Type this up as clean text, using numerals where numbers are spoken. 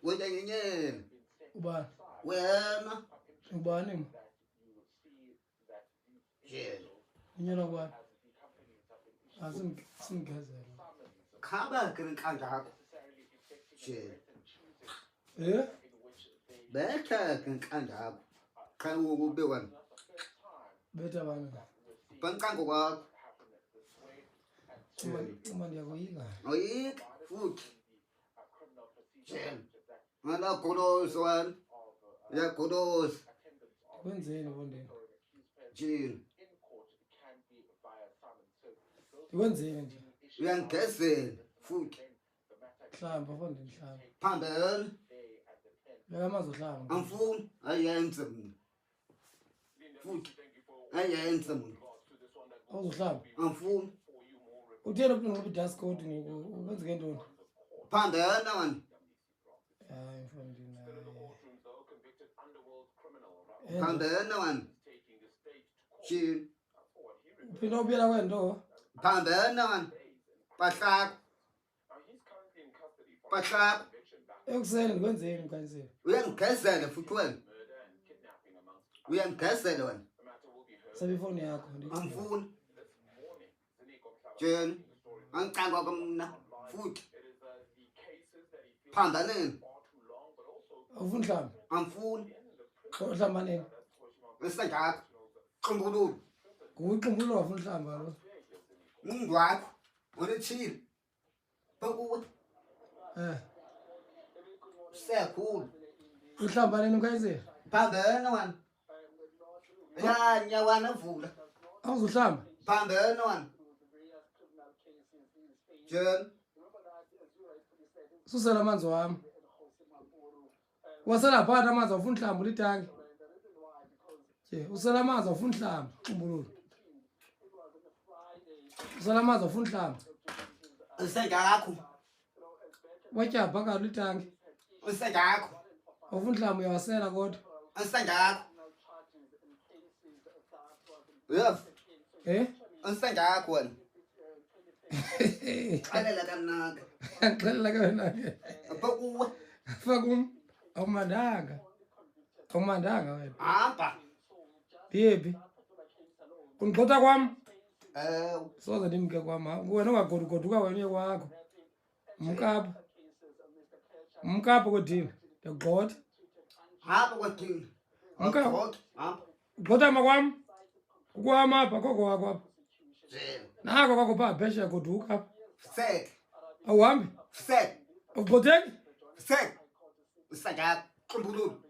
Wena nyenyeni. Ubani? Wena. Ubani? Je. Inyela kwani? Asimgezela. Khaba kirinkandla yakho. Je. Betha kirinkandla yakho. Xa ukube wena. Betha bani? Bankango kwakho. Uma ndiyakoyika. Oyika futhi. Je. Ngala goloso wena. Ya goloso. Kwenzeni bondeni? Je. Kwenzeni nje? Uyangezela futhi. Hlamba bondeni hlamba. Phambili. Beka amazi ohlamba. Amfuni ayenze mina. Futhi ayenze mina. Awuzohlamba? Amfuni. Uthena ngoba dust coat ukwenze ngentoni? Phambili wena. Hayi mfondini. Phambili wena. Je. Uphina ubuyela kwento? Phambili wena. Pahlaka. Pahlaka. Ekuseni ndikwenzeni mkhaniseni? Uyangigezela futhi wena. Uyangigezela wena. Sabe ifoni yakho. Amfuni. Jeni. Angicanga kumna futhi. Phambili. Awufuni hlamba? Amfuni. Uhlamba nini? Esengakho. Xumbululu. Nguxumbululo wafuna hlamba lo. Ngingwakho. Unethile. Bakuwe. Sekhulu. Uhlamba nini mkhaniseni? Phambili wena. Ya nyawana vula. Awuzohlamba? Phambili wena. Jeni. Susela amanzi wami. Wasela phakathi amanzi awufuni hlamba ulitangi. Je, usela amanzi awufuni hlamba xumbululo. Usela amanzi awufuni hlamba. Esengakho. Watyapha ka ulitangi. Esengakho. Awufuni hlamba uyawasela kodwa. Esengakho. Yes. Esengakho wena. Xalela kamnaka. Xalela kana. Bakuwe. Fakum awumandanga. Awumandanga wena. Hamba. Yephi? Ungqotha kwami? Soze ndimke kwama. Wena ungagodugoduka wena uye kwakho. Umkapha. Umkapha kodini. Ndiyagqotha. Hamba kodini. Umkapha. Hamba. Ugqotha makwam? Ukwama apha koko wakho apha. Nako kwakho pha phesheya goduka apha. Sek. Awuhambi? Sek. Ugqotheki? Sek. Usengakho. Xumbululu.